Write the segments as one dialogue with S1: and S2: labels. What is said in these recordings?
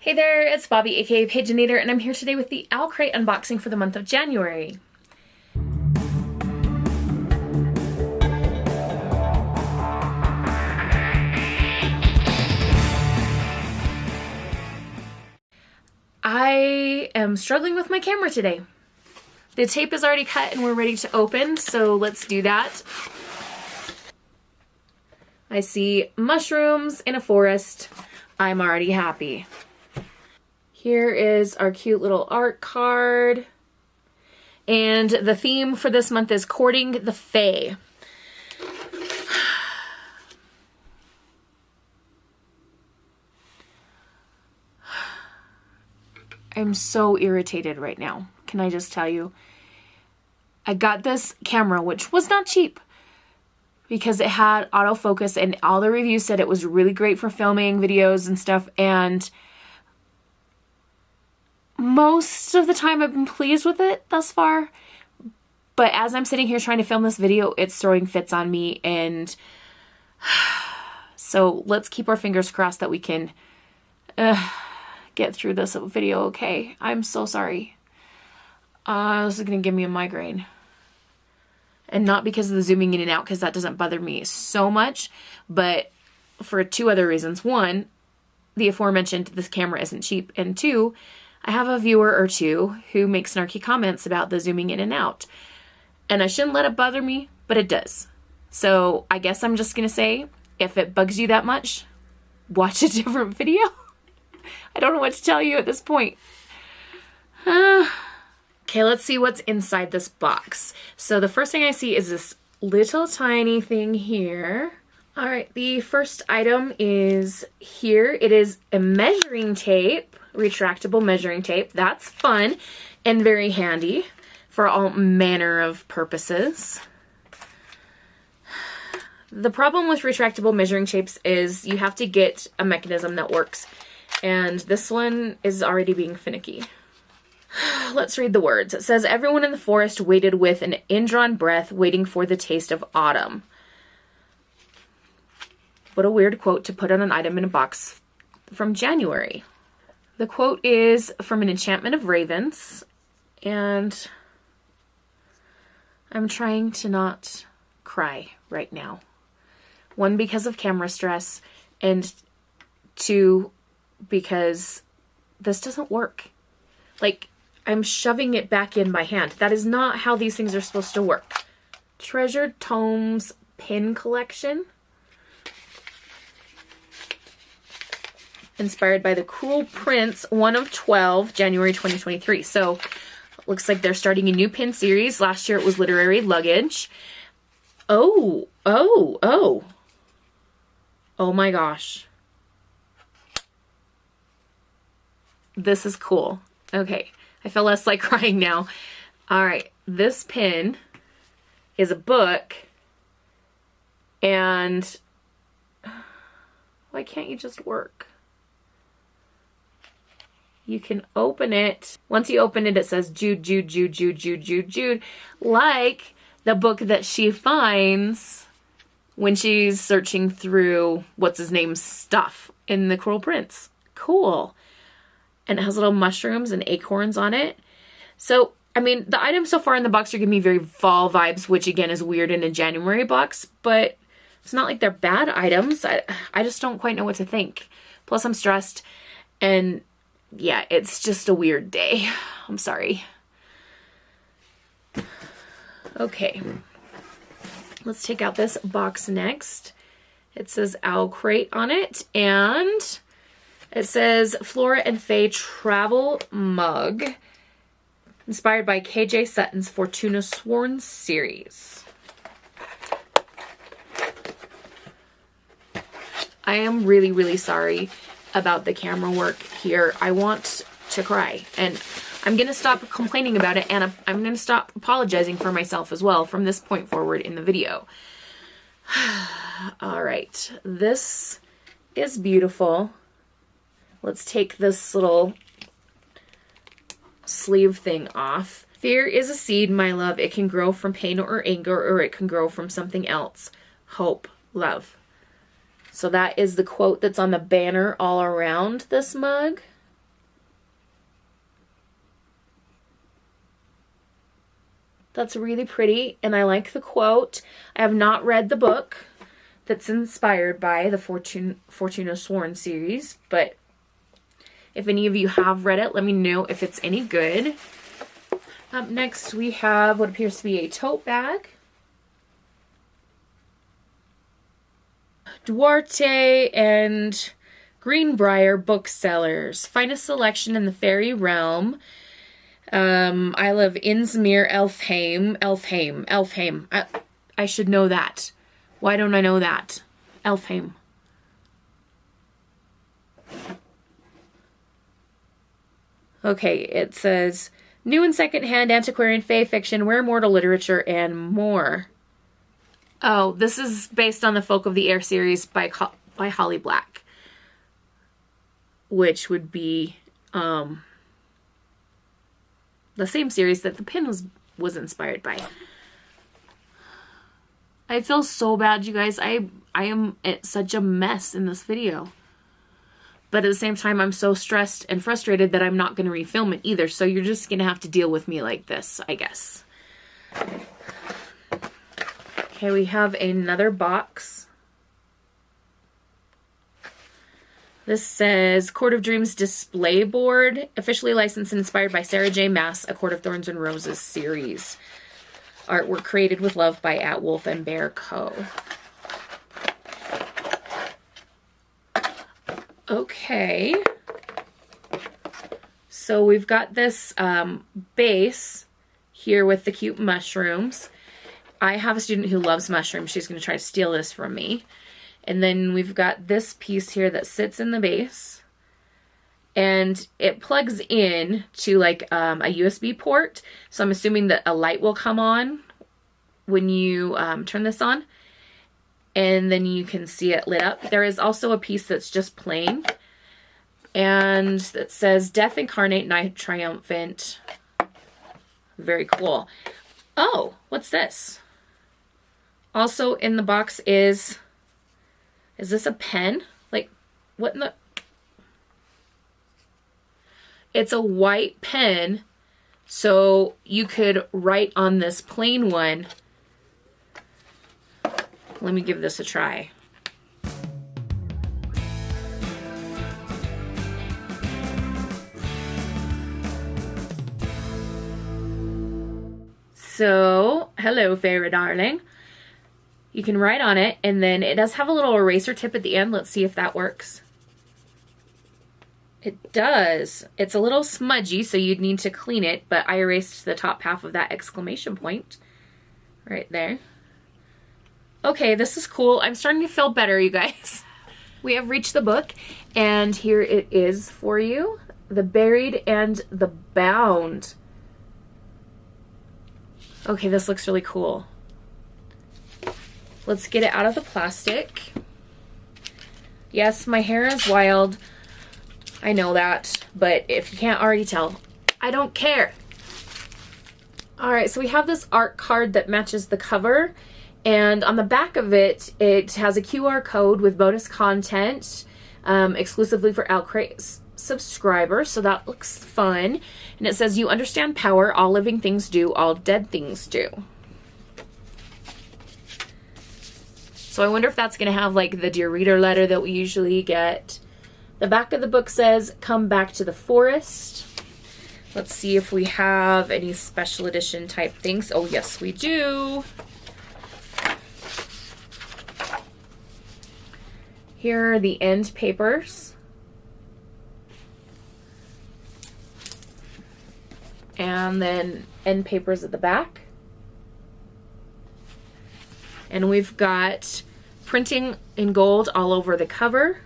S1: Hey there, it's Bobi, aka Paginator, and I'm here today with the Owlcrate unboxing for the month of January. I am struggling with my camera today. The tape is already cut and we're ready to open, so let's do that. I see mushrooms in a forest. I'm already happy. Here is our cute little art card. And the theme for this month is Courting the Fae. I'm so irritated right now. Can I just tell you? I got this camera, which was not cheap, because it had autofocus and all the reviews said it was really great for filming videos and stuff, and most of the time I've been pleased with it thus far. But as I'm sitting here trying to film this video, it's throwing fits on me, and so let's keep our fingers crossed that we can get through this video okay. I'm so sorry. This is gonna give me a migraine. And not because of the zooming in and out, because that doesn't bother me so much, but for two other reasons. One, the aforementioned, this camera isn't cheap, and two, I have a viewer or two who make snarky comments about the zooming in and out. And I shouldn't let it bother me, but it does. So I guess I'm just gonna say, if it bugs you that much, watch a different video. I don't know what to tell you at this point. Okay, let's see what's inside this box. So the first thing I see is this little tiny thing here. All right, the first item is here. It is a measuring tape, retractable measuring tape. That's fun and very handy for all manner of purposes. The problem with retractable measuring tapes is you have to get a mechanism that works, and this one is already being finicky. Let's read the words. It says, everyone in the forest waited with an indrawn breath, waiting for the taste of autumn. What a weird quote to put on an item in a box from January. The quote is from an enchantment of ravens, and I'm trying to not cry right now. One, because of camera stress, and two, because this doesn't work. Like, I'm shoving it back in my hand. That is not how these things are supposed to work. Treasured Tomes pin collection. Inspired by the Cruel Prince, 1 of 12, January 2023. So, looks like they're starting a new pin series. Last year it was Literary Luggage. Oh my gosh. This is cool. Okay, I feel less like crying now. All right, this pin is a book, and why can't you just work? You can open it. Once you open it, it says Jude, Jude, Jude, Jude, Jude, Jude, Jude, like the book that she finds when she's searching through what's his name's stuff in The Cruel Prince. Cool. And it has little mushrooms and acorns on it. So, I mean, the items so far in the box are giving me very fall vibes, which again is weird in a January box, but it's not like they're bad items. I just don't quite know what to think. Plus I'm stressed, and yeah, it's just a weird day. I'm sorry. Okay. Let's take out this box next. It says Owlcrate on it, and it says Flora and Fae Travel Mug, inspired by KJ Sutton's Fortuna Sworn series. I am really, really sorry about the camera work here. I want to cry, and I'm going to stop complaining about it, and I'm going to stop apologizing for myself as well from this point forward in the video. All right, this is beautiful. Let's take this little sleeve thing off. Fear is a seed, my love. It can grow from pain or anger, or it can grow from something else. Hope, love. So that is the quote that's on the banner all around this mug. That's really pretty, and I like the quote. I have not read the book that's inspired by the Fortuna Sworn series, but if any of you have read it, let me know if it's any good. Up next, we have what appears to be a tote bag. Duarte and Greenbrier booksellers. Finest selection in the fairy realm. Isle of Innsmere, Elfheim. I should know that. Why don't I know that? Elfheim. Okay, it says new and secondhand antiquarian fae fiction, rare mortal literature, and more. Oh, this is based on the Folk of the Air series by Holly Black, which would be the same series that the pin was inspired by. I feel so bad, you guys. I am such a mess in this video. But at the same time, I'm so stressed and frustrated that I'm not going to refilm it either. So you're just going to have to deal with me like this, I guess. Okay, we have another box. This says Court of Dreams display board, officially licensed and inspired by Sarah J. Maas, A Court of Thorns and Roses series. Artwork created with love by At Wolf and Bear Co. Okay. So we've got this base here with the cute mushrooms. I have a student who loves mushrooms. She's going to try to steal this from me. And then we've got this piece here that sits in the base. And it plugs in to like a USB port. So I'm assuming that a light will come on when you turn this on. And then you can see it lit up. There is also a piece that's just plain. And that says Death Incarnate, Night Triumphant. Very cool. Oh, what's this? Also in the box is this a pen? Like, what in the... It's a white pen, so you could write on this plain one. Let me give this a try. So, hello, fairy darling. You can write on it, and then it does have a little eraser tip at the end. Let's see if that works. It does. It's a little smudgy, so you'd need to clean it, but I erased the top half of that exclamation point right there. Okay, this is cool. I'm starting to feel better, you guys. We have reached the book, and here it is for you. The Buried and the Bound. Okay, this looks really cool. Let's get it out of the plastic. Yes, my hair is wild. I know that, but if you can't already tell, I don't care. All right, so we have this art card that matches the cover, and on the back of it, it has a QR code with bonus content exclusively for Owlcrate subscribers, so that looks fun. And it says, you understand power, all living things do, all dead things do. So I wonder if that's going to have like the Dear Reader letter that we usually get. The back of the book says, come back to the forest. Let's see if we have any special edition type things. Oh, yes, we do. Here are the end papers. And then end papers at the back. And we've got printing in gold all over the cover.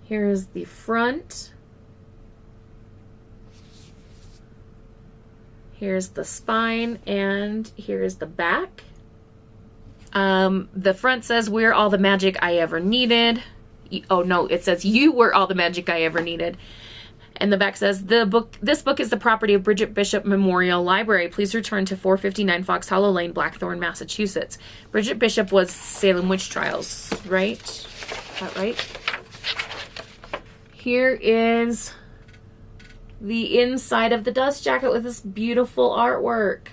S1: Here's the front. Here's the spine, and here's the back. The front says, we're all the magic I ever needed. Oh no, it says, you were all the magic I ever needed. And the back says, this book is the property of Bridget Bishop Memorial Library. Please return to 459 Fox Hollow Lane, Blackthorn, Massachusetts. Bridget Bishop was Salem Witch Trials, right? Is that right? Here is the inside of the dust jacket with this beautiful artwork.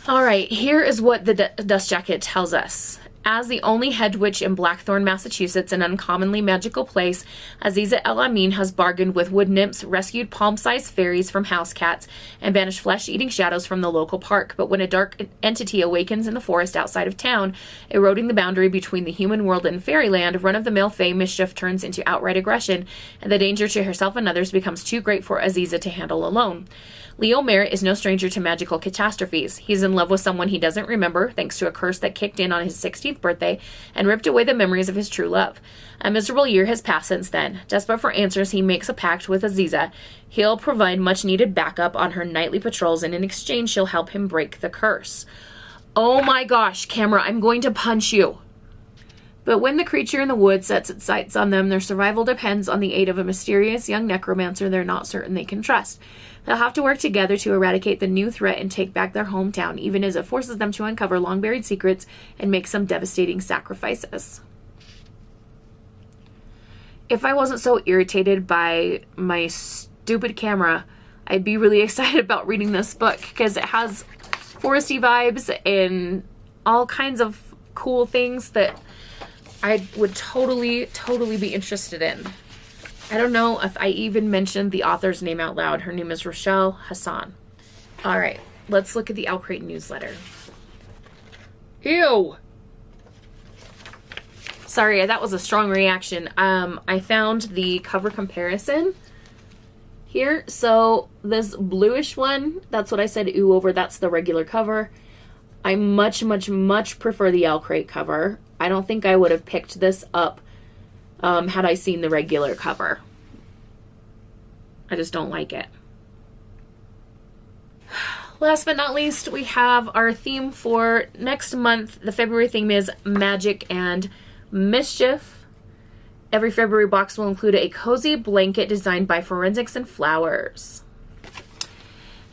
S1: All right, here is what the dust jacket tells us. As the only head witch in Blackthorn, Massachusetts, an uncommonly magical place, Aziza El Amin has bargained with wood nymphs, rescued palm-sized fairies from house cats, and banished flesh-eating shadows from the local park. But when a dark entity awakens in the forest outside of town, eroding the boundary between the human world and fairyland, run-of-the-mill fae mischief turns into outright aggression, and the danger to herself and others becomes too great for Aziza to handle alone. Leo Merritt is no stranger to magical catastrophes. He's in love with someone he doesn't remember, thanks to a curse that kicked in on his 16th birthday and ripped away the memories of his true love. A miserable year has passed since then. Desperate for answers, he makes a pact with Aziza. He'll provide much-needed backup on her nightly patrols, and in exchange, she'll help him break the curse. Oh my gosh, camera, I'm going to punch you. But when the creature in the woods sets its sights on them, their survival depends on the aid of a mysterious young necromancer they're not certain they can trust. They'll have to work together to eradicate the new threat and take back their hometown, even as it forces them to uncover long-buried secrets and make some devastating sacrifices. If I wasn't so irritated by my stupid camera, I'd be really excited about reading this book because it has foresty vibes and all kinds of cool things that I would totally be interested in. I don't know if I even mentioned the author's name out loud. Her name is Rochelle Hassan. All right, let's look at the Owlcrate newsletter. Ew. Sorry, that was a strong reaction. I found the cover comparison here. So this bluish one, that's what I said ooh over. That's the regular cover. I much prefer the Owlcrate cover. I don't think I would have picked this up had I seen the regular cover. I just don't like it. Last but not least, we have our theme for next month. The February theme is Magic and Mischief. Every February box will include a cozy blanket designed by Forensics and Flowers.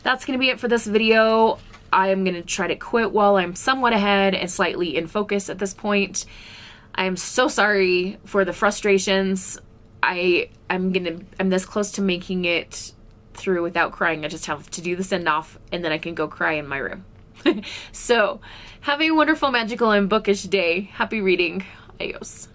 S1: That's going to be it for this video. I am going to try to quit while I'm somewhat ahead and slightly in focus at this point. I am so sorry for the frustrations. I'm this close to making it through without crying. I just have to do the send off and then I can go cry in my room. So have a wonderful, magical, and bookish day. Happy reading. Adios.